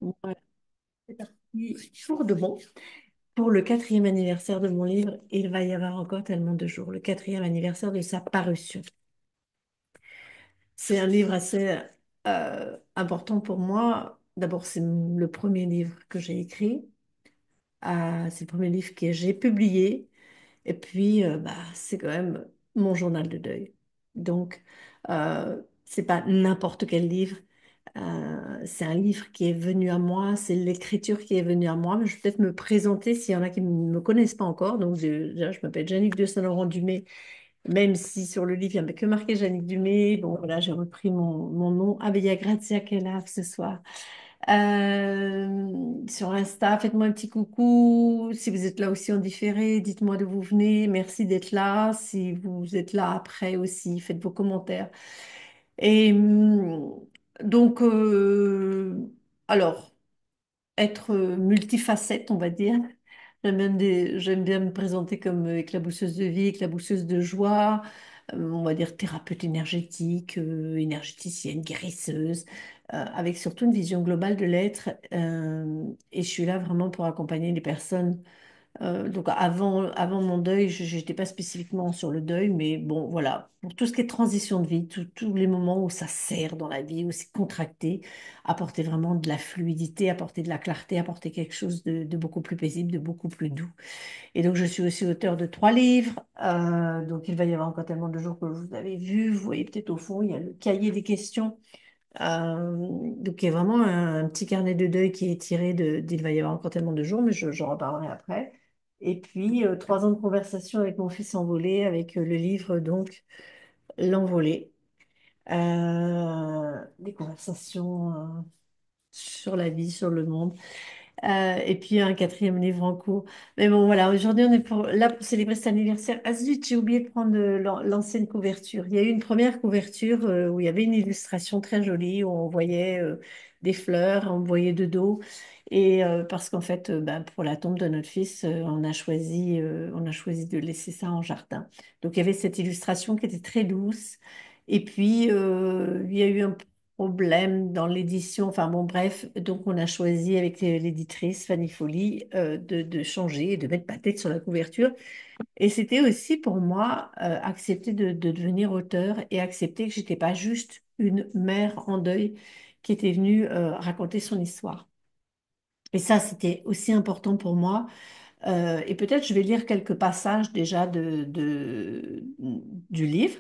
Voilà, c'est parti pour de bon. Pour le quatrième anniversaire de mon livre, il va y avoir encore tellement de jours. Le quatrième anniversaire de sa parution. C'est un livre assez important pour moi. D'abord, c'est le premier livre que j'ai écrit. C'est le premier livre que j'ai publié. Et puis, c'est quand même mon journal de deuil. Donc, c'est pas n'importe quel livre. C'est un livre qui est venu à moi, c'est l'écriture qui est venue à moi. Mais je vais peut-être me présenter s'il y en a qui ne me connaissent pas encore. Donc, déjà, je m'appelle Jannick de Saint-Laurent-Dumé, même si sur le livre, il n'y avait que marqué Jannick Dumé. Bon, voilà, j'ai repris mon nom. Abia Grazia Kelaf ce soir. Sur Insta, faites-moi un petit coucou. Si vous êtes là aussi en différé, dites-moi d'où vous venez. Merci d'être là. Si vous êtes là après aussi, faites vos commentaires. Et donc, alors, être multifacette, on va dire. J'aime bien me présenter comme éclabousseuse de vie, éclabousseuse de joie, on va dire thérapeute énergétique, énergéticienne, guérisseuse, avec surtout une vision globale de l'être. Et je suis là vraiment pour accompagner les personnes donc avant mon deuil, je n'étais pas spécifiquement sur le deuil, mais bon, voilà, pour tout ce qui est transition de vie, tous les moments où ça serre dans la vie, où c'est contracté, apporter vraiment de la fluidité, apporter de la clarté, apporter quelque chose de beaucoup plus paisible, de beaucoup plus doux. Et donc, je suis aussi auteur de 3 livres, donc il va y avoir encore tellement de jours que vous avez vu, vous voyez peut-être au fond, il y a le cahier des questions. Donc, il y a vraiment un petit carnet de deuil qui est tiré d'Il va y avoir encore tellement de jours, mais j'en reparlerai après. Et puis, 3 ans de conversation avec mon fils envolé, avec le livre, donc, L'envolé. Des conversations sur la vie, sur le monde. Et puis un quatrième livre en cours. Mais bon, voilà, aujourd'hui, on est là pour célébrer cet anniversaire. Ah zut, j'ai oublié de prendre l'ancienne couverture. Il y a eu une première couverture où il y avait une illustration très jolie, où on voyait des fleurs, on voyait de dos. Et parce qu'en fait, pour la tombe de notre fils, on a choisi de laisser ça en jardin. Donc il y avait cette illustration qui était très douce. Et puis, il y a eu un problème dans l'édition. Enfin bon, bref, donc on a choisi avec l'éditrice Fanny Folly de changer et de mettre ma tête sur la couverture. Et c'était aussi pour moi accepter de devenir auteur et accepter que j'étais pas juste une mère en deuil qui était venue raconter son histoire. Et ça, c'était aussi important pour moi et peut-être je vais lire quelques passages déjà du livre.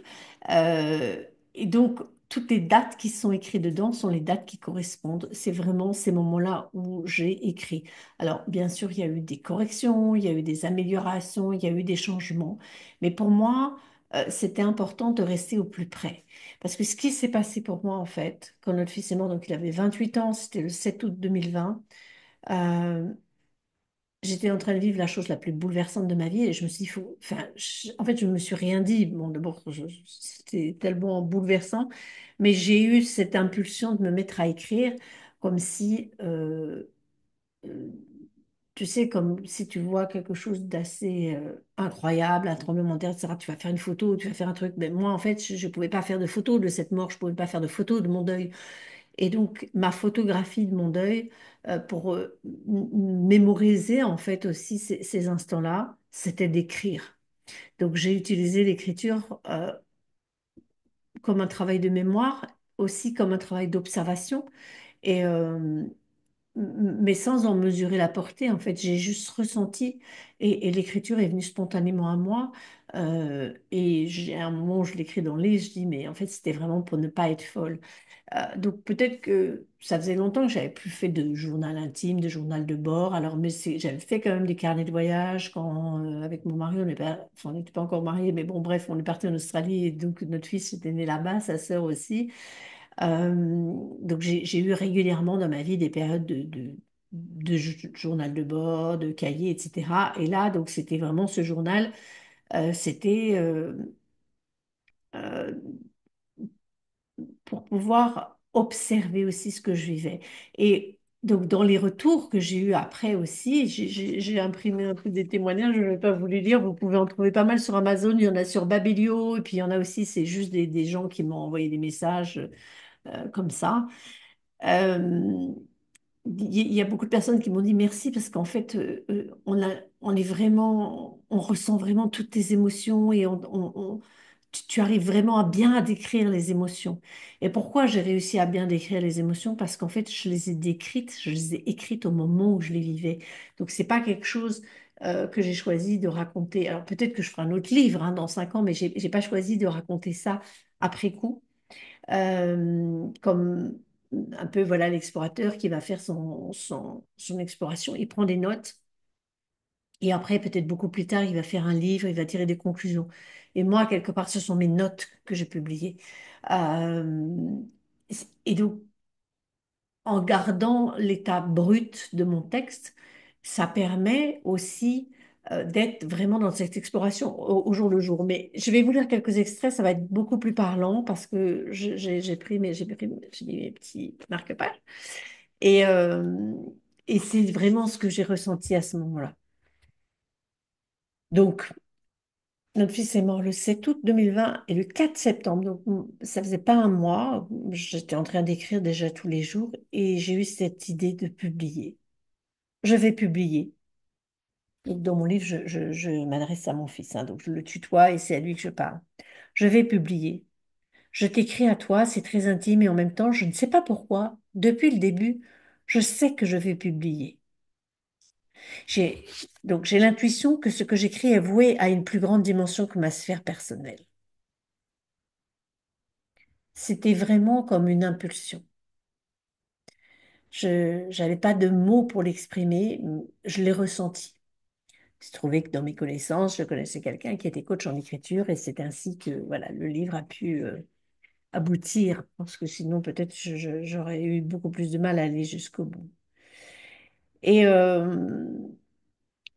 Et donc, toutes les dates qui sont écrites dedans sont les dates qui correspondent. C'est vraiment ces moments-là où j'ai écrit. Alors, bien sûr, il y a eu des corrections, il y a eu des améliorations, il y a eu des changements. Mais pour moi, c'était important de rester au plus près. Parce que ce qui s'est passé pour moi, en fait, quand notre fils est mort, donc il avait 28 ans, c'était le 7 août 2020. euh, J'étais en train de vivre la chose la plus bouleversante de ma vie et je me suis dit, enfin, en fait, je ne me suis rien dit. Bon, d'abord, c'était tellement bouleversant, mais j'ai eu cette impulsion de me mettre à écrire comme si, euh, tu sais, comme si tu vois quelque chose d'assez incroyable, un tremblement de terre, etc. Tu vas faire une photo, tu vas faire un truc. Mais moi, en fait, je ne pouvais pas faire de photo de cette mort, je ne pouvais pas faire de photo de mon deuil. Et donc, ma photographie de mon deuil, pour mémoriser en fait aussi ces instants-là, c'était d'écrire. Donc, j'ai utilisé l'écriture comme un travail de mémoire, aussi comme un travail d'observation, et, mais sans en mesurer la portée. En fait, j'ai juste ressenti, et l'écriture est venue spontanément à moi. Et à un moment où je l'écris dans le livre, je dis, mais en fait, c'était vraiment pour ne pas être folle. Donc peut-être que ça faisait longtemps que j'avais plus fait de journal intime, de journal de bord. Alors mais j'avais fait quand même des carnets de voyage quand avec mon mari on n'était pas encore mariés, mais bon bref, on est parti en Australie et donc notre fils était né là-bas, sa sœur aussi. Euh, donc j'ai eu régulièrement dans ma vie des périodes de journal de bord, de cahier, etc. Et là donc c'était vraiment ce journal, c'était euh, pour pouvoir observer aussi ce que je vivais. Et donc, dans les retours que j'ai eus après aussi, j'ai imprimé un peu des témoignages, je n'ai pas voulu lire, vous pouvez en trouver pas mal sur Amazon, il y en a sur Babelio, et puis il y en a aussi, c'est juste des gens qui m'ont envoyé des messages comme ça. Euh, il y a beaucoup de personnes qui m'ont dit merci parce qu'en fait, on est vraiment, on ressent vraiment toutes tes émotions et tu arrives vraiment à bien à décrire les émotions. Et pourquoi j'ai réussi à bien décrire les émotions? Parce qu'en fait, je les ai décrites, je les ai écrites au moment où je les vivais. Donc, c'est pas quelque chose que j'ai choisi de raconter. Alors, peut-être que je ferai un autre livre hein, dans 5 ans, mais j'ai pas choisi de raconter ça après coup comme un peu voilà l'explorateur qui va faire son exploration. Il prend des notes et après, peut-être beaucoup plus tard, il va faire un livre, il va tirer des conclusions. Et moi, quelque part, ce sont mes notes que j'ai publiées. Euh, et donc, en gardant l'état brut de mon texte, ça permet aussi d'être vraiment dans cette exploration au jour le jour. Mais je vais vous lire quelques extraits, ça va être beaucoup plus parlant parce que j'ai mis mes petits marque-pages. Et, euh, et c'est vraiment ce que j'ai ressenti à ce moment-là. Donc, notre fils est mort le 7 août 2020 et le 4 septembre, donc ça faisait pas un mois, j'étais en train d'écrire déjà tous les jours et j'ai eu cette idée de publier. Je vais publier. Donc, dans mon livre, je m'adresse à mon fils, hein, donc je le tutoie et c'est à lui que je parle. Je vais publier. Je t'écris à toi, c'est très intime et en même temps, je ne sais pas pourquoi, depuis le début, je sais que je vais publier. J'ai, donc j'ai l'intuition que ce que j'écris est voué à une plus grande dimension que ma sphère personnelle. C'était vraiment comme une impulsion. Je n'avais pas de mots pour l'exprimer, je l'ai ressenti. Il se trouvait que dans mes connaissances, je connaissais quelqu'un qui était coach en écriture et c'est ainsi que voilà, le livre a pu aboutir, parce que sinon peut-être j'aurais eu beaucoup plus de mal à aller jusqu'au bout. Et, euh,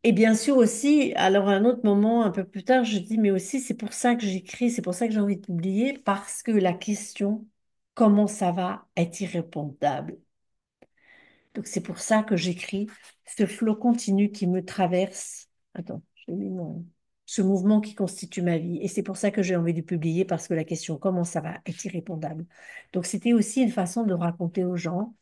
et bien sûr aussi, alors à un autre moment, un peu plus tard, je dis, mais aussi c'est pour ça que j'écris, c'est pour ça que j'ai envie de publier, parce que la question, comment ça va, est irrépondable. Donc c'est pour ça que j'écris ce flot continu qui me traverse. Attends, j'ai mis ce mouvement qui constitue ma vie. Et c'est pour ça que j'ai envie de publier parce que la question comment ça va est irrépondable. Donc c'était aussi une façon de raconter aux gens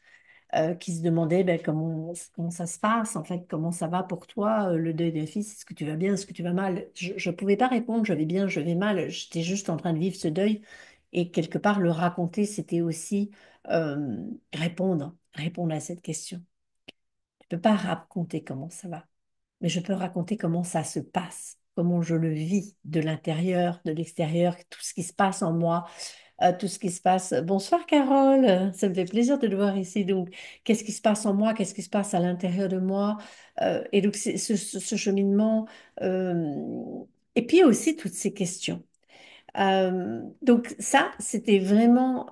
qui se demandaient ben, comment ça se passe, en fait, comment ça va pour toi, le deuil d'un fils, est-ce que tu vas bien, est-ce que tu vas mal? Je ne pouvais pas répondre, je vais bien, je vais mal, j'étais juste en train de vivre ce deuil. Et quelque part, le raconter, c'était aussi répondre à cette question. Je ne peux pas raconter comment ça va, mais je peux raconter comment ça se passe, comment je le vis de l'intérieur, de l'extérieur, tout ce qui se passe en moi, tout ce qui se passe. Bonsoir Carole, ça me fait plaisir de te voir ici. Donc, qu'est-ce qui se passe en moi, qu'est-ce qui se passe à l'intérieur de moi? Et donc, c'est ce cheminement. Et puis aussi toutes ces questions. Donc ça, c'était vraiment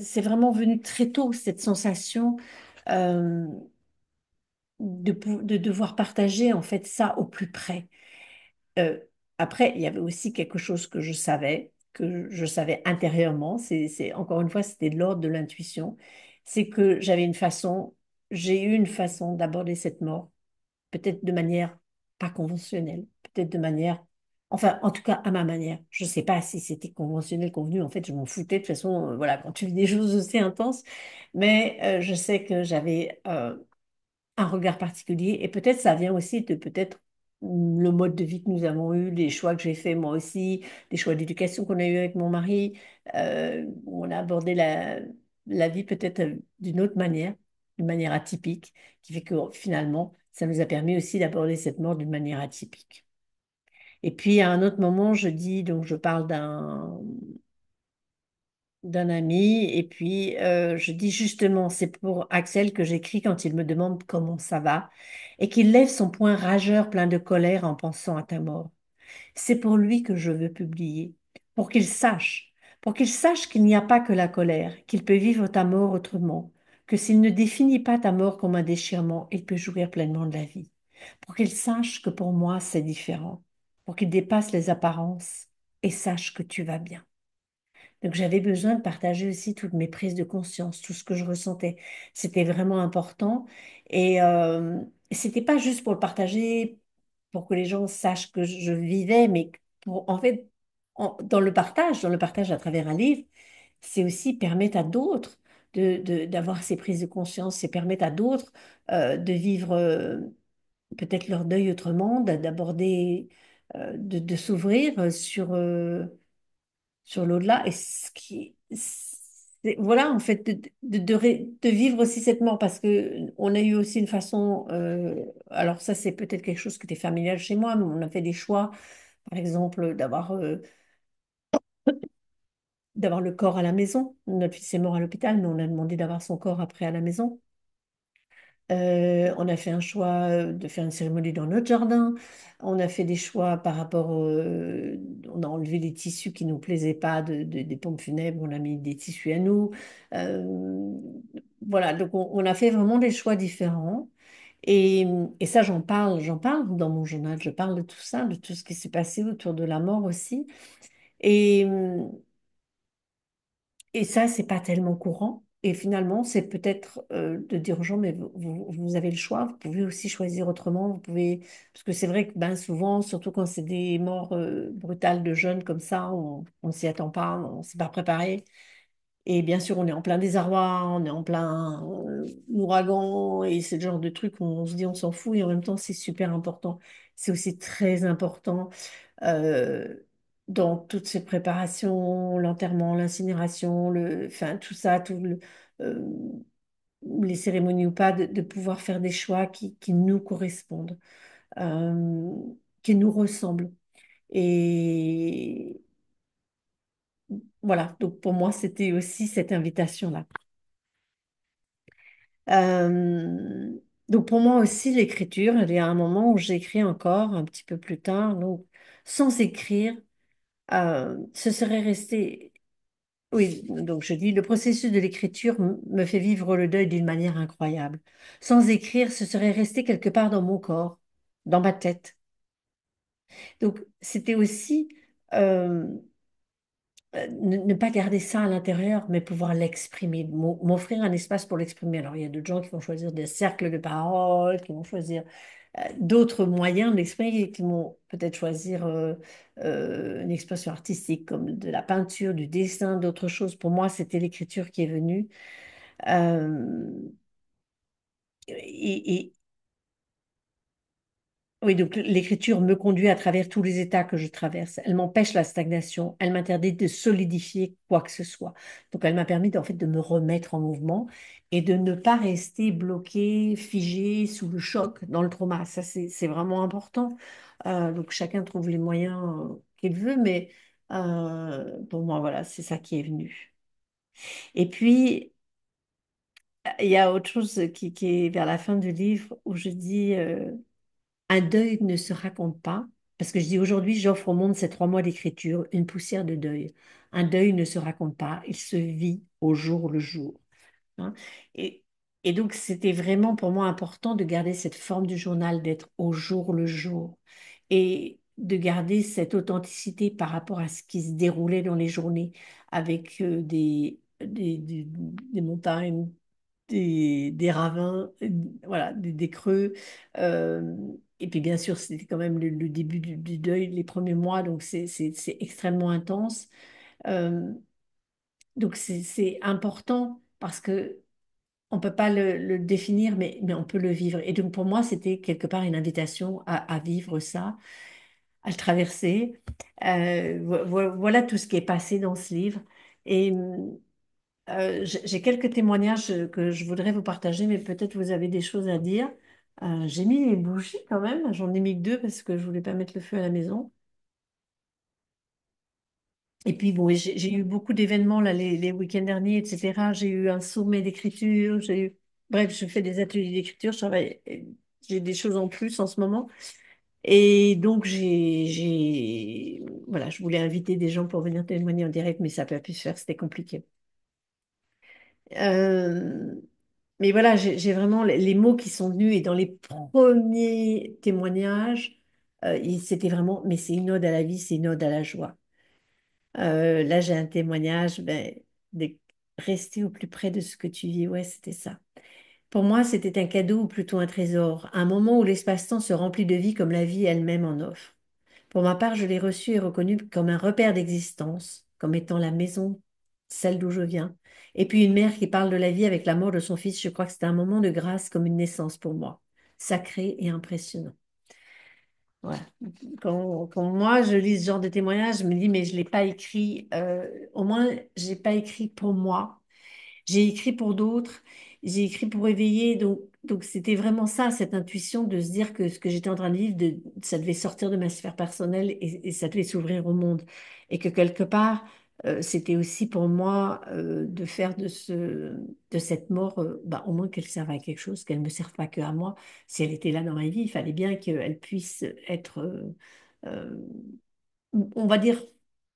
c'est vraiment venu très tôt, cette sensation euh, de devoir partager en fait ça au plus près. Euh, Après, il y avait aussi quelque chose que je savais intérieurement, encore une fois, c'était de l'ordre de l'intuition, c'est que j'ai eu une façon d'aborder cette mort peut-être de manière pas conventionnelle, peut-être de manière, enfin, en tout cas, à ma manière. Je ne sais pas si c'était conventionnel, convenu, en fait, je m'en foutais. De toute façon, voilà, quand tu vis des choses aussi intenses, mais je sais que j'avais un regard particulier et peut-être ça vient aussi de peut-être le mode de vie que nous avons eu, les choix que j'ai fait moi aussi, les choix d'éducation qu'on a eu avec mon mari. On a abordé la vie peut-être d'une manière atypique, qui fait que finalement, ça nous a permis aussi d'aborder cette mort d'une manière atypique. Et puis à un autre moment, je dis, donc je parle d'un ami, et puis je dis justement, c'est pour Axel que j'écris quand il me demande comment ça va, et qu'il lève son poing rageur plein de colère en pensant à ta mort. C'est pour lui que je veux publier, pour qu'il sache qu'il n'y a pas que la colère, qu'il peut vivre ta mort autrement, que s'il ne définit pas ta mort comme un déchirement, il peut jouir pleinement de la vie, pour qu'il sache que pour moi c'est différent, pour qu'il dépasse les apparences et sache que tu vas bien. Donc j'avais besoin de partager aussi toutes mes prises de conscience, tout ce que je ressentais. C'était vraiment important. Et c'était pas juste pour le partager, pour que les gens sachent que je vivais, mais pour, en fait, dans le partage à travers un livre, c'est aussi permettre à d'autres d'avoir ces prises de conscience et permettre à d'autres de vivre peut-être leur deuil autrement, d'aborder, de s'ouvrir sur l'au-delà. Et ce qui, voilà, en fait, de vivre aussi cette mort, parce que on a eu aussi une façon, alors ça, c'est peut-être quelque chose qui était familial chez moi, mais on a fait des choix, par exemple, d'avoir le corps à la maison. Notre fils est mort à l'hôpital, mais on a demandé d'avoir son corps après à la maison. On a fait un choix de faire une cérémonie dans notre jardin. On a fait des choix par rapport on a enlevé les tissus qui nous plaisaient pas des pompes funèbres. On a mis des tissus à nous. Euh, voilà, donc on a fait vraiment des choix différents. Et, et ça, j'en parle dans mon journal. Je parle de tout ça, de tout ce qui s'est passé autour de la mort aussi. Et, et ça, c'est pas tellement courant. Et finalement, c'est peut-être de dire aux gens, mais vous avez le choix, vous pouvez aussi choisir autrement, vous pouvez... Parce que c'est vrai que ben, souvent, surtout quand c'est des morts brutales de jeunes comme ça, on ne s'y attend pas, on ne s'est pas préparé. Et bien sûr, on est en plein désarroi, on est en plein ouragan, et c'est le genre de truc où on se dit on s'en fout, et en même temps, c'est super important. C'est aussi très important euh, dans toutes ces préparations, l'enterrement, l'incinération, enfin, tout ça, euh, les cérémonies ou pas, de pouvoir faire des choix qui nous correspondent, euh, qui nous ressemblent. Et voilà, donc pour moi, c'était aussi cette invitation-là. Euh, donc pour moi aussi, l'écriture, il y a un moment où j'écris encore, un petit peu plus tard, donc sans écrire, ce serait resté... Oui, donc je dis, le processus de l'écriture me fait vivre le deuil d'une manière incroyable. Sans écrire, ce serait resté quelque part dans mon corps, dans ma tête. Donc c'était aussi euh, ne pas garder ça à l'intérieur, mais pouvoir l'exprimer, m'offrir un espace pour l'exprimer. Alors il y a d'autres gens qui vont choisir des cercles de parole, qui vont choisir d'autres moyens d'exprimer, qui vont peut-être choisir une expression artistique comme de la peinture, du dessin, d'autres choses. Pour moi, c'était l'écriture qui est venue. Euh, et, oui, donc l'écriture me conduit à travers tous les états que je traverse. Elle m'empêche la stagnation. Elle m'interdit de solidifier quoi que ce soit. Donc elle m'a permis en fait de me remettre en mouvement et de ne pas rester bloqué, figé sous le choc, dans le trauma. Ça, c'est vraiment important. Donc chacun trouve les moyens qu'il veut, mais pour moi, voilà, c'est ça qui est venu. Et puis, il y a autre chose qui est vers la fin du livre où je dis... un deuil ne se raconte pas, parce que je dis aujourd'hui, j'offre au monde ces 3 mois d'écriture, une poussière de deuil. Un deuil ne se raconte pas, il se vit au jour le jour. Hein. Et, et donc, c'était vraiment pour moi important de garder cette forme du journal, d'être au jour le jour, et de garder cette authenticité par rapport à ce qui se déroulait dans les journées, avec des montagnes, des ravins, voilà, des creux. euh, et puis bien sûr, c'était quand même le début du deuil, les premiers mois, donc c'est extrêmement intense. Euh, donc c'est important parce que on peut pas le définir, mais on peut le vivre. Et donc pour moi, c'était quelque part une invitation à vivre ça, à le traverser. Voilà tout ce qui est passé dans ce livre. Et j'ai quelques témoignages que je voudrais vous partager, mais peut-être vous avez des choses à dire. J'ai mis les bougies quand même, j'en ai mis que 2 parce que je voulais pas mettre le feu à la maison. Et puis bon, j'ai eu beaucoup d'événements là, les week-ends derniers, etc. J'ai eu un sommet d'écriture, j'ai eu... Bref, je fais des ateliers d'écriture, je travaille... j'ai des choses en plus en ce moment. Et donc, voilà, je voulais inviter des gens pour venir témoigner en direct, mais ça n'a pas pu se faire, c'était compliqué. Euh, Mais voilà, j'ai vraiment les mots qui sont venus et dans les premiers témoignages, c'était vraiment, mais c'est une ode à la vie, c'est une ode à la joie. Là, j'ai un témoignage, ben, de rester au plus près de ce que tu vis. Ouais, c'était ça. Pour moi, c'était un cadeau ou plutôt un trésor, un moment où l'espace-temps se remplit de vie comme la vie elle-même en offre. Pour ma part, je l'ai reçu et reconnu comme un repère d'existence, comme étant la maison celle d'où je viens. Et puis une mère qui parle de la vie avec la mort de son fils, je crois que c'était un moment de grâce comme une naissance pour moi, sacré et impressionnant. Voilà. Quand moi je lis ce genre de témoignage, je me dis, mais je ne l'ai pas écrit, au moins je l'ai pas écrit pour moi. J'ai écrit pour d'autres, j'ai écrit pour éveiller. Donc c'était vraiment ça, cette intuition de se dire que ce que j'étais en train de vivre, ça devait sortir de ma sphère personnelle et ça devait s'ouvrir au monde. Et que quelque part, c'était aussi pour moi de faire de cette mort, bah, au moins qu'elle serve à quelque chose, qu'elle ne me serve pas que à moi. Si elle était là dans ma vie, il fallait bien qu'elle puisse être, euh, on va dire,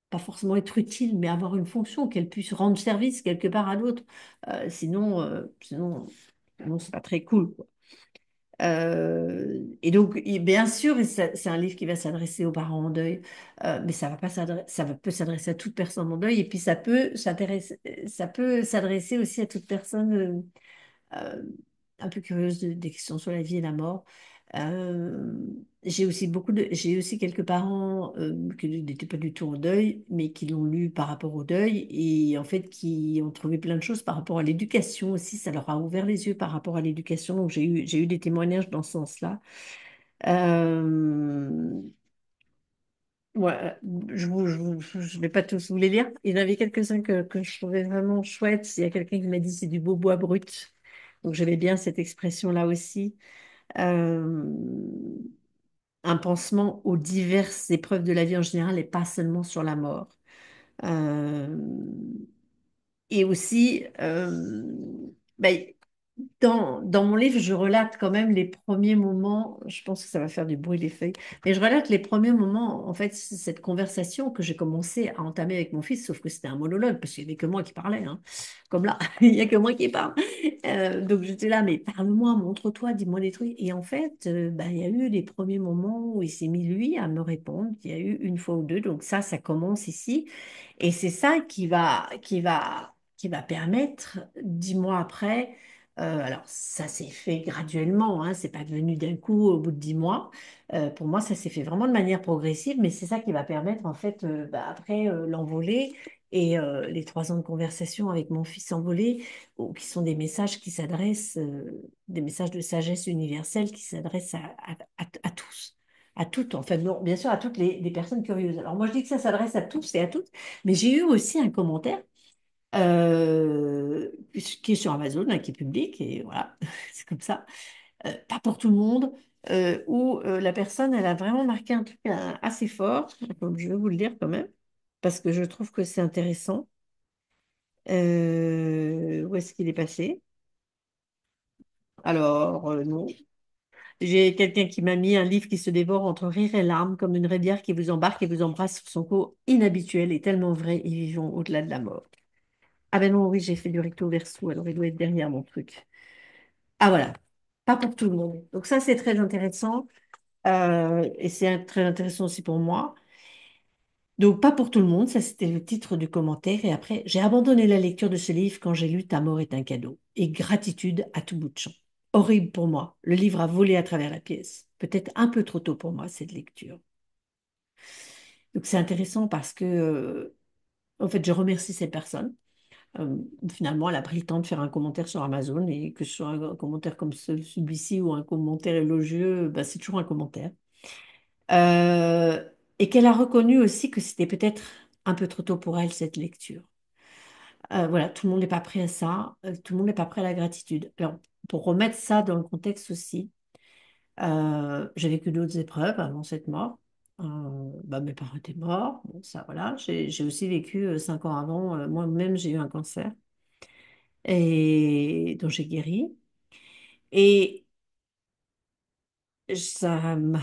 pas forcément être utile, mais avoir une fonction, qu'elle puisse rendre service quelque part à d'autres. Sinon, c'est pas très cool, quoi. Et donc, bien sûr, et c'est un livre qui va s'adresser aux parents en deuil, mais ça va pas s'adresser, peut s'adresser à toute personne en deuil, et puis ça peut s'adresser aussi à toute personne euh, un peu curieuse des questions sur la vie et la mort. Euh, j'ai aussi quelques parents qui n'étaient pas du tout en deuil, mais qui l'ont lu par rapport au deuil et en fait qui ont trouvé plein de choses par rapport à l'éducation aussi. Ça leur a ouvert les yeux par rapport à l'éducation. Donc j'ai eu des témoignages dans ce sens-là. Euh, ouais, je vais pas tous vous les lire. Il y en avait quelques-uns que je trouvais vraiment chouettes. Il y a quelqu'un qui m'a dit c'est du beau bois brut. Donc j'aimais bien cette expression-là aussi. Euh, un pansement aux diverses épreuves de la vie en général et pas seulement sur la mort. Euh, et aussi, ben, dans mon livre, je relate quand même les premiers moments, je pense que ça va faire du bruit les feuilles, mais je relate les premiers moments, en fait, cette conversation que j'ai commencé à entamer avec mon fils, sauf que c'était un monologue, parce qu'il n'y avait que moi qui parlais, hein. Comme là, il n'y a que moi qui parle. Donc j'étais là, mais parle-moi, montre-toi, dis-moi des trucs. Et en fait, il y a eu les premiers moments où il s'est mis, lui, à me répondre. Il y a eu une fois ou deux, donc ça commence ici. Et c'est ça qui va permettre, 10 mois après, alors, ça s'est fait graduellement, hein, c'est pas venu d'un coup au bout de 10 mois. Pour moi, ça s'est fait vraiment de manière progressive, mais c'est ça qui va permettre, en fait, après l'envolée et les 3 ans de conversation avec mon fils envolé, qui sont des messages qui s'adressent, des messages de sagesse universelle qui s'adressent à tous. À toutes, en fait, bon, bien sûr, à toutes les personnes curieuses. Alors, moi, je dis que ça s'adresse à tous et à toutes, mais j'ai eu aussi un commentaire qui est sur Amazon, hein, qui est public, et voilà, c'est comme ça. Pas pour tout le monde, où la personne, elle a vraiment marqué un truc assez fort, donc je vais vous le dire quand même, parce que je trouve que c'est intéressant. Où est-ce qu'il est passé? Alors, non. J'ai quelqu'un qui m'a mis un livre qui se dévore entre rire et larmes, comme une rivière qui vous embarque et vous embrasse sur son cours inhabituel et tellement vrai et vivant au-delà de la mort. Ah ben non, oui, j'ai fait du recto verso, alors il doit être derrière mon truc. Ah voilà, pas pour tout le monde. Donc ça, c'est très intéressant et c'est très intéressant aussi pour moi. Donc pas pour tout le monde, ça c'était le titre du commentaire. Et après, j'ai abandonné la lecture de ce livre quand j'ai lu Ta mort est un cadeau. Et gratitude à tout bout de champ. Horrible pour moi, le livre a volé à travers la pièce. Peut-être un peu trop tôt pour moi, cette lecture. Donc c'est intéressant parce que, en fait, je remercie cette personne. Euh, Finalement, elle a pris le temps de faire un commentaire sur Amazon et que ce soit un commentaire comme celui-ci ou un commentaire élogieux, bah, c'est toujours un commentaire. Euh, et qu'elle a reconnu aussi que c'était peut-être un peu trop tôt pour elle, cette lecture. Voilà, tout le monde n'est pas prêt à ça, tout le monde n'est pas prêt à la gratitude. Alors, pour remettre ça dans le contexte aussi, j'ai vécu d'autres épreuves avant cette mort. Mes parents étaient morts, bon, ça voilà. J'ai aussi vécu 5 ans avant, moi-même j'ai eu un cancer et dont j'ai guéri. Et ça m'a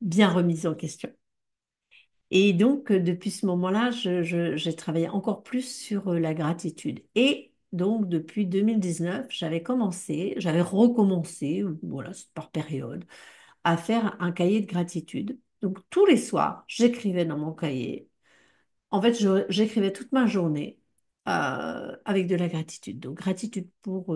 bien remise en question. Et donc, depuis ce moment-là, j'ai travaillé encore plus sur la gratitude. Et donc, depuis 2019, j'avais recommencé, voilà, c'est par période, à faire un cahier de gratitude. Donc, tous les soirs, j'écrivais dans mon cahier. En fait, j'écrivais toute ma journée. avec de la gratitude. Donc, gratitude pour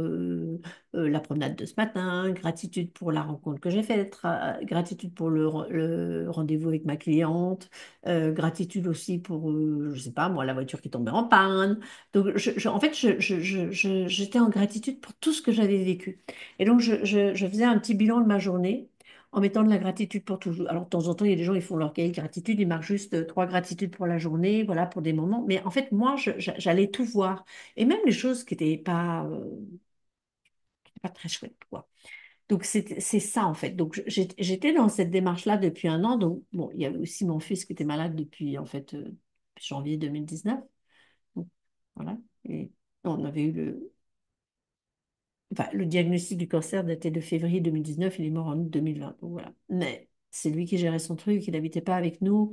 la promenade de ce matin, gratitude pour la rencontre que j'ai faite, gratitude pour le rendez-vous avec ma cliente, gratitude aussi pour, je sais pas, moi, la voiture qui est tombée en panne. Donc, en fait, j'étais en gratitude pour tout ce que j'avais vécu. Et donc, je faisais un petit bilan de ma journée en mettant de la gratitude pour toujours. Alors, de temps en temps, il y a des gens, ils font leur cahier de gratitude, ils marquent juste trois gratitudes pour la journée, voilà, pour des moments. Mais en fait, moi, j'allais tout voir. Et même les choses qui n'étaient pas très chouettes, quoi. Donc, c'est ça, en fait. Donc, j'étais dans cette démarche-là depuis un an. Donc, bon, il y avait aussi mon fils qui était malade depuis, en fait, janvier 2019. Donc, voilà. Et on avait eu enfin, le diagnostic du cancer datait de février 2019, il est mort en août 2020. Donc voilà. Mais c'est lui qui gérait son truc, il n'habitait pas avec nous.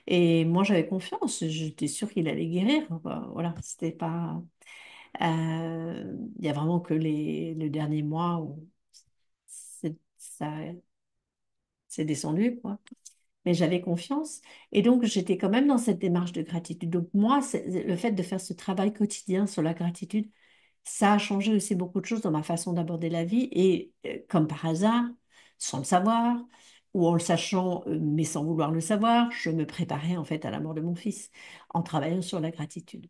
Et moi, j'avais confiance, j'étais sûre qu'il allait guérir. Enfin, voilà, c'était pas. Il y a vraiment que le dernier mois où ça s'est descendu, quoi. Mais j'avais confiance. Et donc, j'étais quand même dans cette démarche de gratitude. Donc, moi, le fait de faire ce travail quotidien sur la gratitude, ça a changé aussi beaucoup de choses dans ma façon d'aborder la vie. Et comme par hasard, sans le savoir, ou en le sachant, mais sans vouloir le savoir, je me préparais en fait à la mort de mon fils en travaillant sur la gratitude.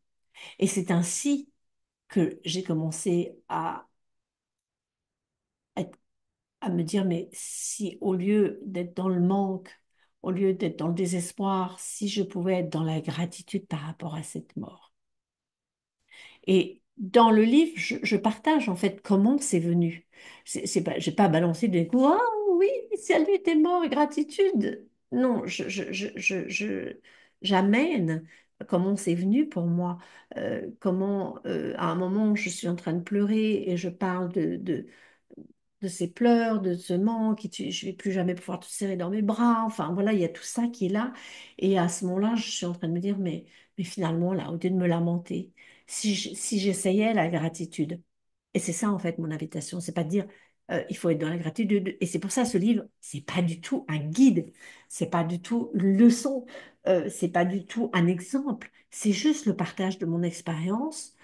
Et c'est ainsi que j'ai commencé être- à me dire, mais si au lieu d'être dans le manque, au lieu d'être dans le désespoir, si je pouvais être dans la gratitude par rapport à cette mort. Et dans le livre, je partage en fait comment c'est venu. C'est pas, j'ai pas balancé des coups, ah oui, salut, t'es mort, gratitude. Non, j'amène comment c'est venu pour moi, comment à un moment je suis en train de pleurer et je parle de ces pleurs, de ce manque, je vais plus jamais pouvoir te serrer dans mes bras. Enfin voilà, il y a tout ça qui est là. Et à ce moment-là, je suis en train de me dire, mais finalement, là, au lieu de me lamenter, si j'essayais la gratitude, et c'est ça en fait mon invitation, c'est pas de dire il faut être dans la gratitude. Et c'est pour ça ce livre, c'est pas du tout un guide, c'est pas du tout une leçon, c'est pas du tout un exemple, c'est juste le partage de mon expérience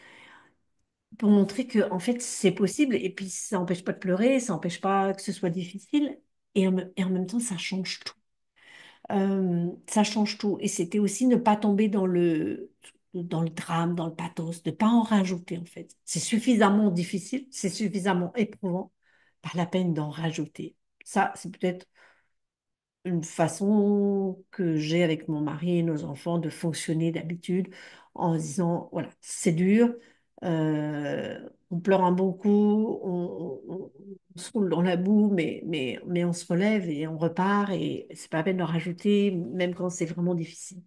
pour montrer que en fait c'est possible et puis ça n'empêche pas de pleurer, ça n'empêche pas que ce soit difficile et en même temps ça change tout. Ça change tout et c'était aussi ne pas tomber dans le drame, dans le pathos, de pas en rajouter en fait. C'est suffisamment difficile, c'est suffisamment éprouvant, pas la peine d'en rajouter. Ça, c'est peut-être une façon que j'ai avec mon mari et nos enfants de fonctionner d'habitude en se disant, voilà, c'est dur, on pleure un bon coup, on se roule dans la boue, mais on se relève et on repart et c'est pas la peine de rajouter, même quand c'est vraiment difficile.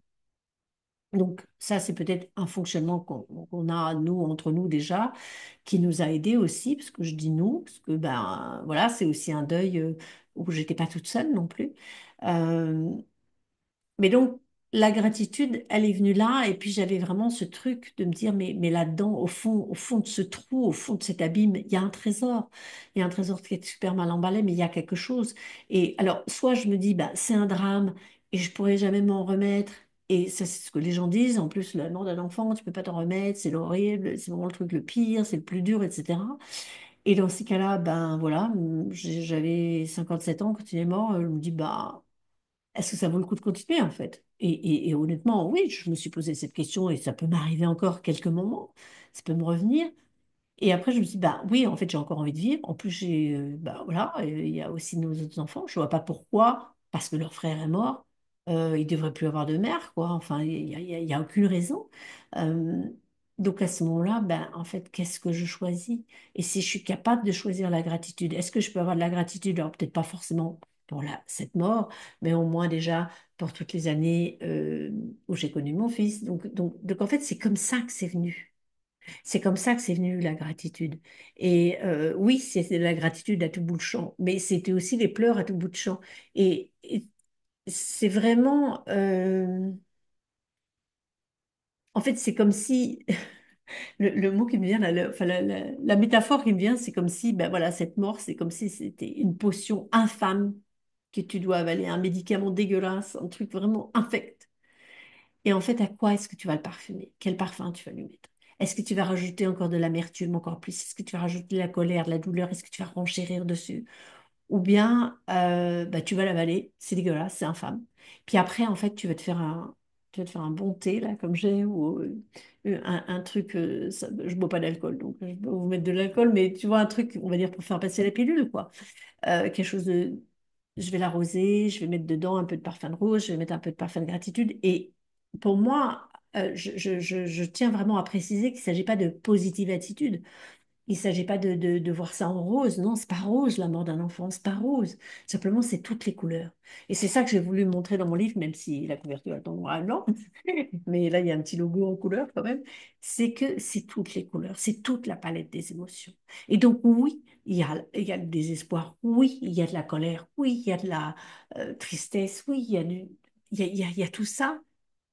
Donc ça, c'est peut-être un fonctionnement qu'on a, nous, entre nous déjà, qui nous a aidés aussi, parce que je dis nous, parce que ben voilà, c'est aussi un deuil où j'étais pas toute seule non plus. Euh, mais donc, la gratitude, elle est venue là, et puis j'avais vraiment ce truc de me dire, mais là-dedans, au fond de ce trou, au fond de cet abîme, il y a un trésor. Il y a un trésor qui est super mal emballé, mais il y a quelque chose. Et alors, soit je me dis, bah, c'est un drame, et je pourrais jamais m'en remettre. Et ça, c'est ce que les gens disent. En plus, la mort d'un enfant, tu peux pas t'en remettre, c'est horrible, c'est vraiment le truc le pire, c'est le plus dur, etc. Et dans ces cas-là, ben voilà, j'avais 57 ans quand il est mort, je me dis, bah, est-ce que ça vaut le coup de continuer en fait? Et honnêtement, oui, je me suis posé cette question et ça peut m'arriver encore quelques moments, ça peut me revenir. Et après, je me suis dit, bah oui, en fait, j'ai encore envie de vivre. En plus, bah voilà, il y a aussi nos autres enfants. Je vois pas pourquoi, parce que leur frère est mort, ils devraient plus avoir de mère, quoi. Enfin, il y a aucune raison. Euh, donc à ce moment-là, ben, en fait, qu'est-ce que je choisis? Et si je suis capable de choisir la gratitude, est-ce que je peux avoir de la gratitude? Alors peut-être pas forcément pour cette mort, mais au moins déjà pour toutes les années où j'ai connu mon fils. Donc en fait, c'est comme ça que c'est venu. C'est comme ça que c'est venu la gratitude. Et oui, c'était la gratitude à tout bout de champ, mais c'était aussi les pleurs à tout bout de champ. Et c'est vraiment, en fait, c'est comme si le mot qui me vient, là, enfin, la métaphore qui me vient, c'est comme si, ben voilà, cette mort, c'est comme si c'était une potion infâme que tu dois avaler, un médicament dégueulasse, un truc vraiment infect. Et en fait, à quoi est-ce que tu vas le parfumer? Quel parfum tu vas lui mettre? Est-ce que tu vas rajouter encore de l'amertume encore plus? Est-ce que tu vas rajouter de la colère, de la douleur? Est-ce que tu vas renchérir dessus? Ou bien bah, tu vas l'avaler, c'est dégueulasse, c'est infâme. Puis après, en fait, tu vas te faire un bon thé, là, comme j'ai, ou un truc, je bois pas d'alcool, donc je peux vous mettre de l'alcool, mais tu vois, un truc, on va dire, pour faire passer la pilule, quoi. Quelque chose de... Je vais l'arroser, je vais mettre dedans un peu de parfum de rose, je vais mettre un peu de parfum de gratitude. Et pour moi, je tiens vraiment à préciser qu'il ne s'agit pas de positive attitude. Il ne s'agit pas de voir ça en rose. Non, c'est pas rose la mort d'un enfant, c'est pas rose. Simplement, c'est toutes les couleurs. Et c'est ça que j'ai voulu montrer dans mon livre, même si la couverture est en noir et blanc. Mais là, il y a un petit logo en couleur quand même. C'est que c'est toutes les couleurs, c'est toute la palette des émotions. Et donc, oui, il y a le désespoir, oui, il y a de la colère, oui, il y a de la tristesse, oui, il y a tout ça.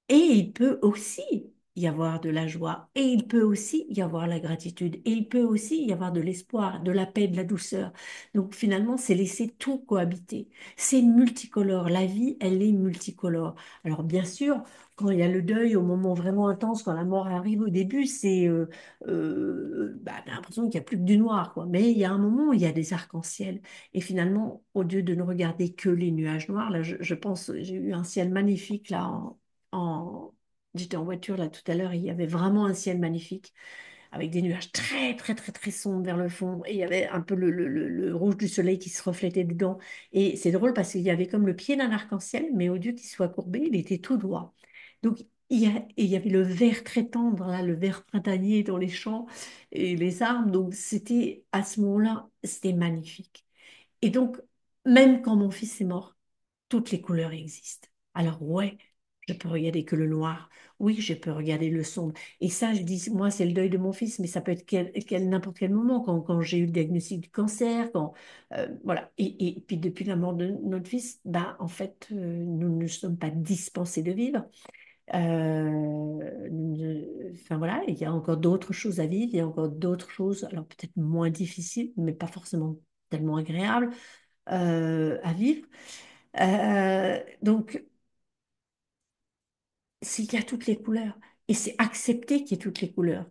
Et il peut aussi y avoir de la joie, et il peut aussi y avoir la gratitude, et il peut aussi y avoir de l'espoir, de la paix, de la douceur. Donc finalement, c'est laisser tout cohabiter. C'est multicolore. La vie, elle est multicolore. Alors bien sûr, quand il y a le deuil, au moment vraiment intense, quand la mort arrive au début, bah, on a l'impression qu'il n'y a plus que du noir, quoi. Mais il y a un moment où il y a des arcs-en-ciel. Et finalement, au lieu de ne regarder que les nuages noirs, là, je pense, j'ai eu un ciel magnifique là en... J'étais en voiture là tout à l'heure et il y avait vraiment un ciel magnifique avec des nuages très très très très sombres vers le fond et il y avait un peu le rouge du soleil qui se reflétait dedans. Et c'est drôle parce qu'il y avait comme le pied d'un arc-en-ciel, mais au lieu qu'il soit courbé, il était tout droit. Donc et il y avait le vert très tendre, là, le vert printanier dans les champs et les arbres. Donc c'était à ce moment-là, c'était magnifique. Et donc, même quand mon fils est mort, toutes les couleurs existent. Alors ouais, je peux regarder que le noir. Oui, je peux regarder le sombre. Et ça, je dis, moi, c'est le deuil de mon fils, mais ça peut être n'importe quel moment, quand j'ai eu le diagnostic du cancer, voilà. Et puis depuis la mort de notre fils, bah, en fait, nous ne sommes pas dispensés de vivre. Enfin voilà, il y a encore d'autres choses à vivre, il y a encore d'autres choses, alors peut-être moins difficiles, mais pas forcément tellement agréables à vivre. Donc, s'il y a toutes les couleurs, et c'est accepté qu'il y ait toutes les couleurs.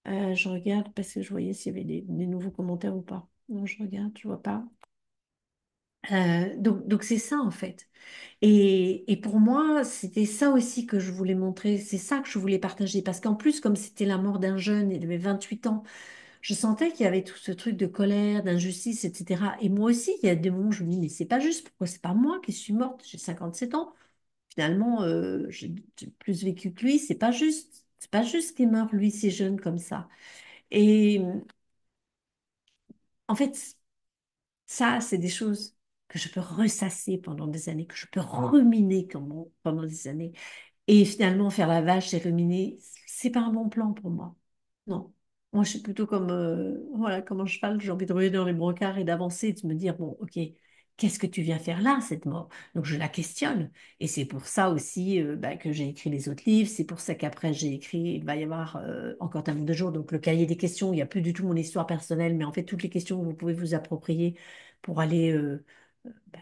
Je regarde parce que je voyais s'il y avait des nouveaux commentaires ou pas. Non, je regarde, je vois pas. Donc c'est ça en fait. Et pour moi, c'était ça aussi que je voulais montrer, c'est ça que je voulais partager. Parce qu'en plus, comme c'était la mort d'un jeune, il avait 28 ans, je sentais qu'il y avait tout ce truc de colère, d'injustice, etc. Et moi aussi, il y a des moments où je me dis, mais c'est pas juste, pourquoi c'est pas moi qui suis morte? J'ai 57 ans. Finalement, j'ai plus vécu que lui, c'est pas juste. C'est pas juste qu'il meurt, lui, si jeune comme ça. Et en fait, ça, c'est des choses que je peux ressasser pendant des années, que je peux ruminer pendant des années. Et finalement, faire la vache et ruminer, c'est pas un bon plan pour moi. Non. Moi, je suis plutôt comme, voilà, comme un cheval, j'ai envie de rouler dans les brancards et d'avancer, et de me dire, bon, ok, qu'est-ce que tu viens faire là, cette mort? Donc, je la questionne. Et c'est pour ça aussi bah, que j'ai écrit les autres livres. C'est pour ça qu'après, j'ai écrit, il va y avoir encore un nombre de jours, donc le cahier des questions. Il n'y a plus du tout mon histoire personnelle, mais en fait, toutes les questions que vous pouvez vous approprier pour aller bah,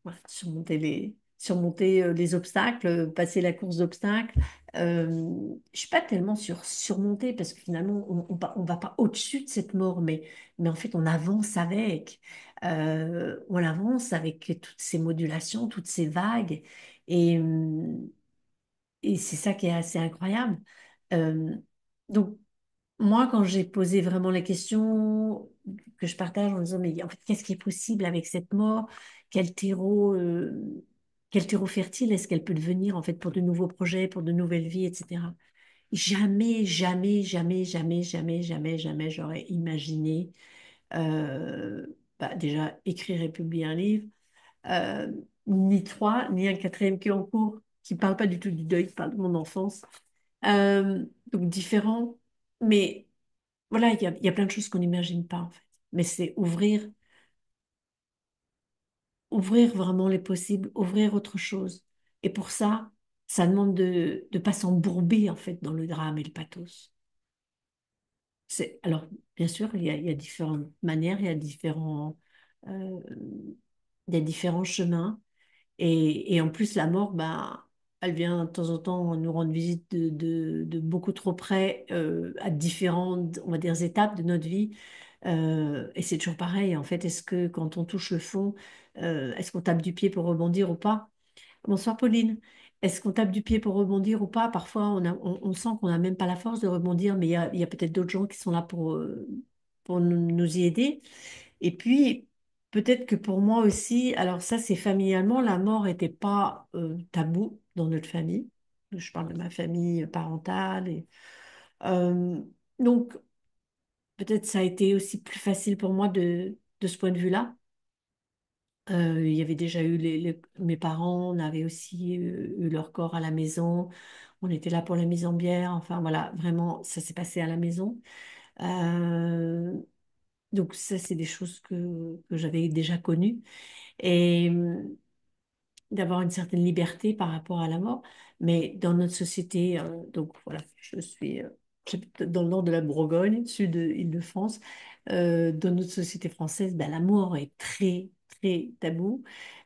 voilà, surmonter les obstacles, passer la course d'obstacles. Je suis pas tellement sur surmonter parce que finalement, on va pas au-dessus de cette mort, mais en fait, on avance avec. On avance avec toutes ces modulations, toutes ces vagues. Et, euh, et c'est ça qui est assez incroyable. Euh, donc, moi, quand j'ai posé vraiment la question que je partage en disant, mais en fait, qu'est-ce qui est possible avec cette mort? Quel terreau, euh, quel terreau fertile est-ce qu'elle peut devenir en fait pour de nouveaux projets, pour de nouvelles vies, etc. Jamais, jamais, jamais, jamais, jamais, jamais, jamais, j'aurais imaginé euh, bah, déjà écrire et publier un livre, euh, ni trois, ni un quatrième qui est en cours, qui parle pas du tout du deuil, qui parle de mon enfance. Donc différent, mais voilà, il y a plein de choses qu'on n'imagine pas en fait. Mais c'est ouvrir vraiment les possibles, ouvrir autre chose. Et pour ça, ça demande de ne pas s'embourber en fait dans le drame et le pathos. Alors, bien sûr, il y a différentes manières, euh, il y a différents chemins. Et en plus, la mort, ben, elle vient de temps en temps nous rendre visite de beaucoup trop près à différentes, on va dire, étapes de notre vie. Et c'est toujours pareil, en fait. Est-ce que quand on touche le fond, est-ce qu'on tape du pied pour rebondir ou pas? Bonsoir Pauline. Est-ce qu'on tape du pied pour rebondir ou pas? Parfois, on sent qu'on n'a même pas la force de rebondir, mais il y a peut-être d'autres gens qui sont là pour nous y aider. Et puis, peut-être que pour moi aussi, alors ça, c'est familialement, la mort n'était pas tabou dans notre famille. Je parle de ma famille parentale. Euh, donc, peut-être ça a été aussi plus facile pour moi de ce point de vue-là. Il y avait déjà eu mes parents, on avait aussi eu leur corps à la maison. On était là pour la mise en bière. Enfin, voilà, vraiment, ça s'est passé à la maison. Euh, donc, ça, c'est des choses que j'avais déjà connues. Et d'avoir une certaine liberté par rapport à la mort. Mais dans notre société, donc voilà, j'habite dans le nord de la Bourgogne, sud de Île-de-France. Dans notre société française, ben, la mort est très, très tabou.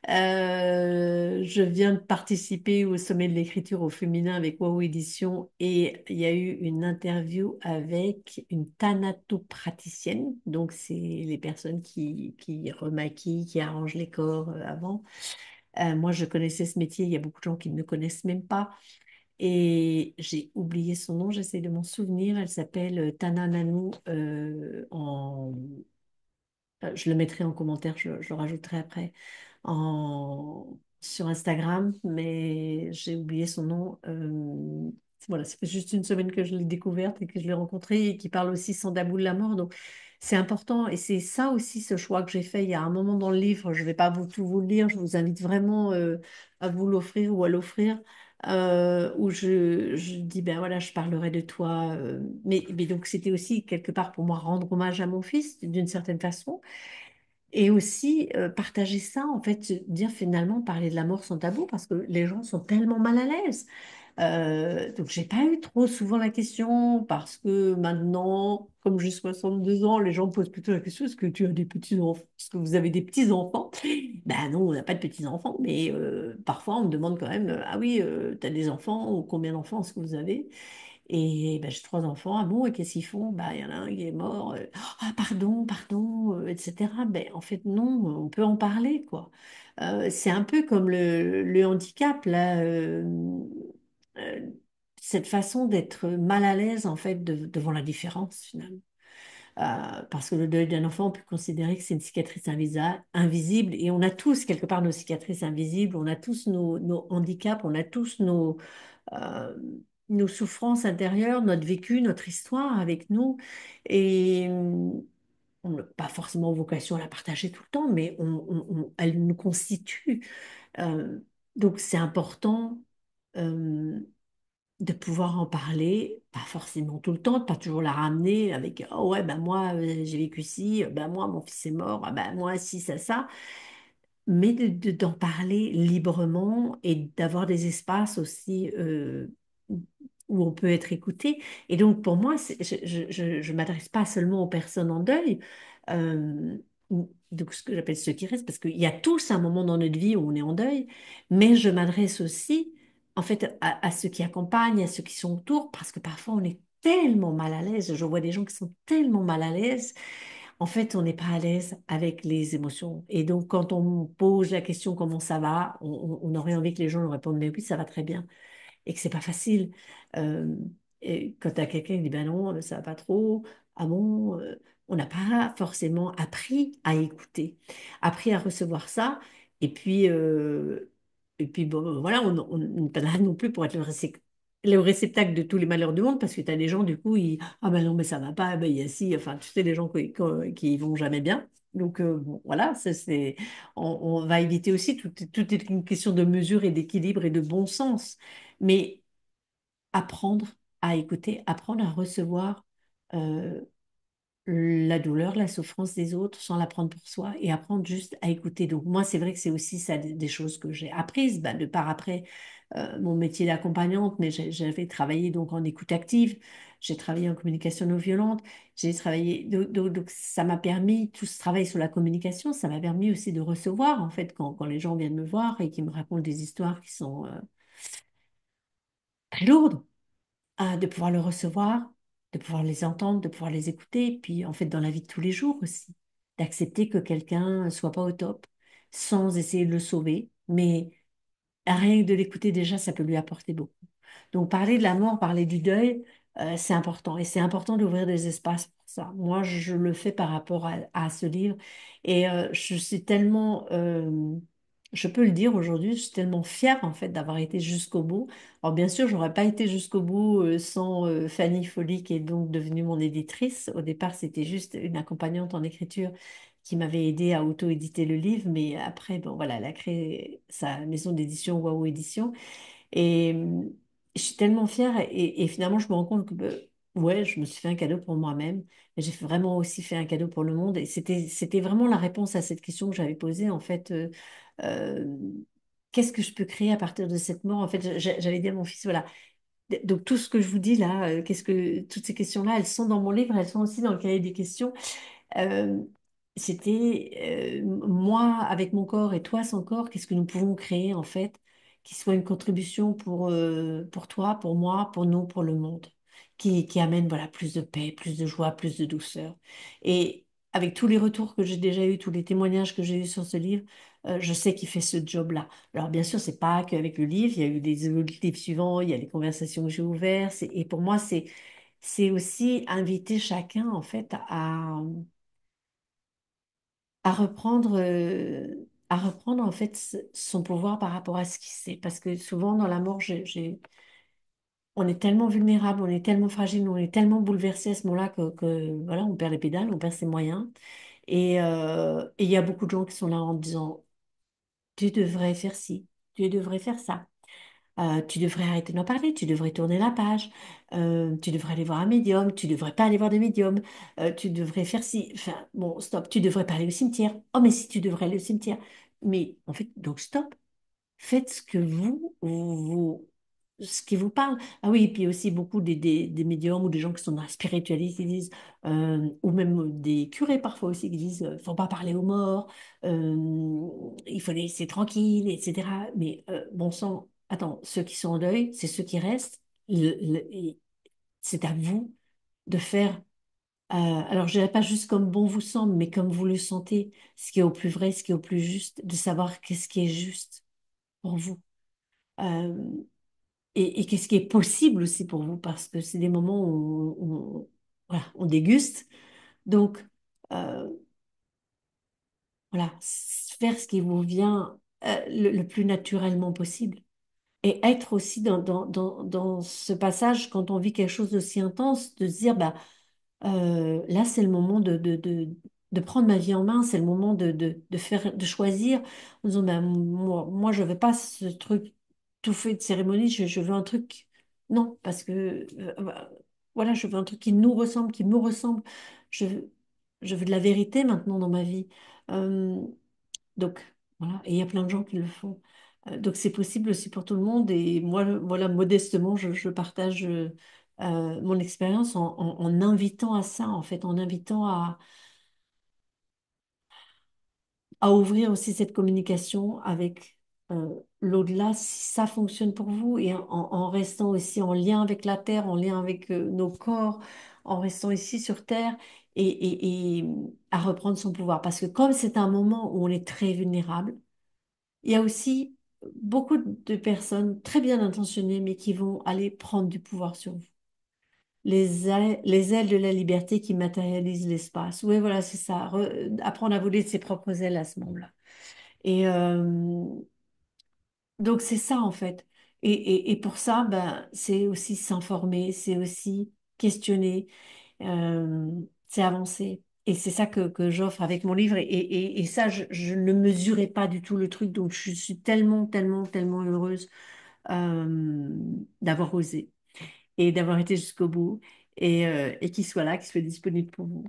Je viens de participer au sommet de l'écriture au féminin avec Wow Édition et il y a eu une interview avec une thanatopraticienne. Donc, c'est les personnes qui remaquillent, qui arrangent les corps avant. Moi, je connaissais ce métier, il y a beaucoup de gens qui ne le connaissent même pas. Et j'ai oublié son nom, j'essaie de m'en souvenir. Elle s'appelle Tana Nanou. Je le mettrai en commentaire, je le rajouterai après sur Instagram, mais j'ai oublié son nom. Voilà, ça fait juste une semaine que je l'ai découverte et que je l'ai rencontrée et qui parle aussi sans tabou de la mort. Donc, c'est important et c'est ça aussi ce choix que j'ai fait. Il y a un moment dans le livre, je ne vais pas tout vous le lire, je vous invite vraiment à vous l'offrir ou à l'offrir. Où je dis, ben voilà, je parlerai de toi. Mais donc, c'était aussi quelque part pour moi rendre hommage à mon fils d'une certaine façon. Et aussi partager ça, en fait, dire finalement parler de la mort sans tabou parce que les gens sont tellement mal à l'aise. Donc j'ai pas eu trop souvent la question parce que maintenant, comme j'ai 62 ans, les gens me posent plutôt la question, est-ce que tu as des petits-enfants? Est-ce que vous avez des petits-enfants? Ben non, on n'a pas de petits-enfants, mais parfois on me demande quand même, ah oui, tu as des enfants ou combien d'enfants est-ce que vous avez? Et ben, j'ai trois enfants. Ah bon, et qu'est-ce qu'ils font? Bah, il y en a un qui est mort. Ah, pardon, pardon, etc. Ben, en fait, non, on peut en parler, quoi. C'est un peu comme le handicap, là. Euh, cette façon d'être mal à l'aise, en fait, devant la différence, finalement. Parce que le deuil d'un enfant, on peut considérer que c'est une cicatrice invisible. Et on a tous, quelque part, nos cicatrices invisibles. On a tous nos handicaps. On a tous euh, nos souffrances intérieures, notre vécu, notre histoire avec nous. Et on n'a pas forcément vocation à la partager tout le temps, mais elle nous constitue. Euh, donc c'est important euh, de pouvoir en parler, pas forcément tout le temps, de pas toujours la ramener avec oh ouais, ben moi j'ai vécu ci, ben moi mon fils est mort, ah ben moi si, ça mais d'en parler librement et d'avoir des espaces aussi où on peut être écouté. Et donc, pour moi, je m'adresse pas seulement aux personnes en deuil, euh, donc ce que j'appelle ceux qui restent, parce qu'il y a tous un moment dans notre vie où on est en deuil, mais je m'adresse aussi, en fait, à ceux qui accompagnent, à ceux qui sont autour, parce que parfois on est tellement mal à l'aise. Je vois des gens qui sont tellement mal à l'aise en fait, on n'est pas à l'aise avec les émotions. Et donc, quand on pose la question comment ça va, on aurait envie que les gens nous répondent, mais oui, ça va très bien. Et que c'est pas facile. Euh, et quand tu as quelqu'un qui dit, ben non, ça va pas trop, ah bon, on n'a pas forcément appris à écouter, appris à recevoir ça. Et puis bon, voilà, on n'est pas là non plus pour être le réceptacle de tous les malheurs du monde, parce que tu as des gens, du coup, ah ben non, mais ça va pas, ben il y a si, enfin, tu sais, les gens qui vont jamais bien. Donc bon, voilà, on va éviter aussi, tout est une question de mesure et d'équilibre et de bon sens. Mais apprendre à écouter, apprendre à recevoir euh, la douleur, la souffrance des autres sans la prendre pour soi et apprendre juste à écouter. Donc moi, c'est vrai que c'est aussi ça des choses que j'ai apprises, bah, de par après mon métier d'accompagnante, mais j'avais travaillé donc en écoute active, j'ai travaillé en communication non violente, j'ai travaillé, donc ça m'a permis, tout ce travail sur la communication, ça m'a permis aussi de recevoir, en fait, quand les gens viennent me voir et qui me racontent des histoires qui sont très lourdes, de pouvoir le recevoir, de pouvoir les entendre, de pouvoir les écouter, puis en fait dans la vie de tous les jours aussi, d'accepter que quelqu'un soit pas au top, sans essayer de le sauver, mais rien que de l'écouter déjà, ça peut lui apporter beaucoup. Donc parler de la mort, parler du deuil, c'est important. Et c'est important d'ouvrir des espaces pour ça. Moi, je le fais par rapport à ce livre. Et je suis tellement, je peux le dire aujourd'hui, je suis tellement fière en fait d'avoir été jusqu'au bout. Alors bien sûr, j'aurais pas été jusqu'au bout sans Fanny Folly, qui est donc devenue mon éditrice. Au départ, c'était juste une accompagnante en écriture qui m'avait aidé à auto-éditer le livre. Mais après, bon voilà, elle a créé sa maison d'édition, Waouh Édition. Et je suis tellement fière et finalement je me rends compte que ouais, je me suis fait un cadeau pour moi-même, mais j'ai vraiment aussi fait un cadeau pour le monde. Et c'était vraiment la réponse à cette question que j'avais posée en fait. Euh, Qu'est-ce que je peux créer à partir de cette mort? En fait, j'avais dit à mon fils, voilà. Donc tout ce que je vous dis là, qu'est-ce que toutes ces questions-là, elles sont dans mon livre, elles sont aussi dans le cahier des questions. Euh, C'était moi avec mon corps et toi sans corps, qu'est-ce que nous pouvons créer en fait, qui soit une contribution pour toi, pour moi, pour nous, pour le monde, qui amène voilà, plus de paix, plus de joie, plus de douceur. Et avec tous les retours que j'ai déjà eus, tous les témoignages que j'ai eus sur ce livre, je sais qu'il fait ce job-là. Alors bien sûr, c'est pas qu'avec le livre, il y a eu des autres livres suivants, il y a les conversations que j'ai ouvertes, et pour moi, c'est aussi inviter chacun en fait à reprendre en fait son pouvoir par rapport à ce qui c'est. Parce que souvent dans la mort, on est tellement vulnérable, on est tellement fragile, on est tellement bouleversé à ce moment-là voilà, on perd les pédales, on perd ses moyens. Et il y a beaucoup de gens qui sont là en disant, tu devrais faire ci, tu devrais faire ça. Tu devrais arrêter d'en parler, tu devrais tourner la page, tu devrais aller voir un médium, tu devrais pas aller voir de médium, tu devrais faire ci, enfin bon, stop, tu devrais pas aller au cimetière. Oh, mais si tu devrais aller au cimetière. Mais en fait, donc stop, faites ce que ce qui vous parle. Ah oui, et puis aussi beaucoup des médiums ou des gens qui sont dans la spiritualité qui disent, ou même des curés parfois aussi qui disent, faut pas parler aux morts, il faut les laisser tranquilles, etc. Mais bon sang, attends, ceux qui sont en deuil, c'est ceux qui restent. Et c'est à vous de faire, alors je dirais pas juste comme bon vous semble, mais comme vous le sentez, ce qui est au plus vrai, ce qui est au plus juste, de savoir qu'est-ce qui est juste pour vous. Euh, et qu'est-ce qui est possible aussi pour vous, parce que c'est des moments où voilà, on déguste. Donc, euh, voilà, faire ce qui vous vient le plus naturellement possible. Et être aussi dans ce passage, quand on vit quelque chose d'aussi intense, de se dire, bah, là, c'est le moment de prendre ma vie en main, c'est le moment de faire, de choisir, en disant, ben, moi, je veux pas ce truc tout fait de cérémonie, je veux un truc, non, parce que, voilà, je veux un truc qui nous ressemble, qui me ressemble, je, je veux de la vérité maintenant dans ma vie. Euh, donc, voilà, et il y a plein de gens qui le font. Donc, c'est possible aussi pour tout le monde. Et moi, voilà, modestement, je partage mon expérience en invitant à ça, en fait, en invitant à ouvrir aussi cette communication avec l'au-delà, si ça fonctionne pour vous, et en restant aussi en lien avec la Terre, en lien avec nos corps, en restant ici sur Terre, et à reprendre son pouvoir. Parce que comme c'est un moment où on est très vulnérable, il y a aussi beaucoup de personnes très bien intentionnées, mais qui vont aller prendre du pouvoir sur vous. Les ailes de la liberté qui matérialisent l'espace. Oui, voilà, c'est ça. Apprendre à voler de ses propres ailes à ce moment-là. Et donc, c'est ça, en fait. Et pour ça, ben, c'est aussi s'informer, c'est aussi questionner, euh, c'est avancer. Et c'est ça que j'offre avec mon livre. Et ça, je ne mesurais pas du tout le truc. Donc, je suis tellement, tellement, tellement heureuse euh, d'avoir osé et d'avoir été jusqu'au bout et qu'il soit là, qu'il soit disponible pour vous.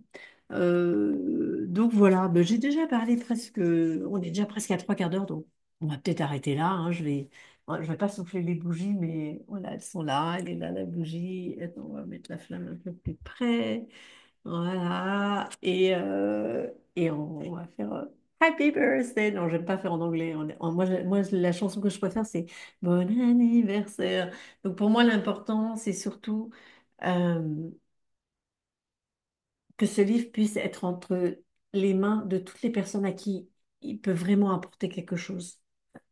Donc voilà, ben, j'ai déjà parlé presque, on est déjà presque à trois quarts d'heure, donc on va peut-être arrêter là, hein. Je vais pas souffler les bougies, mais voilà, elles sont là, elle est là la bougie. Attends, on va mettre la flamme un peu plus près. Voilà, et on va faire Happy birthday. Non, j'aime pas faire en anglais. Moi, la chanson que je préfère, c'est Bon anniversaire. Donc pour moi, l'important, c'est surtout euh, que ce livre puisse être entre les mains de toutes les personnes à qui il peut vraiment apporter quelque chose.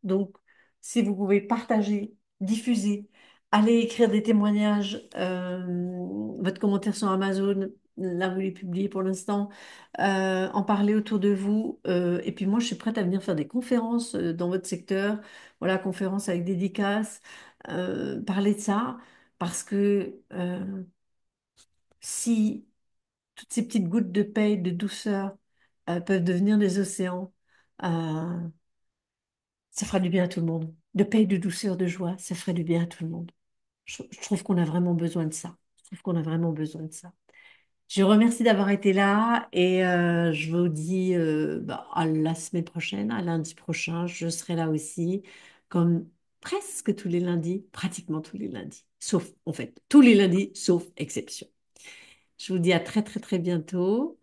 Donc, si vous pouvez partager, diffuser, aller écrire des témoignages, votre commentaire sur Amazon, là vous les publiez pour l'instant, en parler autour de vous. Et puis moi, je suis prête à venir faire des conférences dans votre secteur, voilà, conférences avec dédicaces, parler de ça, parce que si toutes ces petites gouttes de paix, de douceur, peuvent devenir des océans, euh, ça fera du bien à tout le monde. De paix, de douceur, de joie, ça ferait du bien à tout le monde. Je trouve qu'on a vraiment besoin de ça. Je trouve qu'on a vraiment besoin de ça. Je vous remercie d'avoir été là et je vous dis bah, à la semaine prochaine, à lundi prochain. Je serai là aussi, comme presque tous les lundis, pratiquement tous les lundis, sauf en fait tous les lundis, sauf exception. Je vous dis à très très très bientôt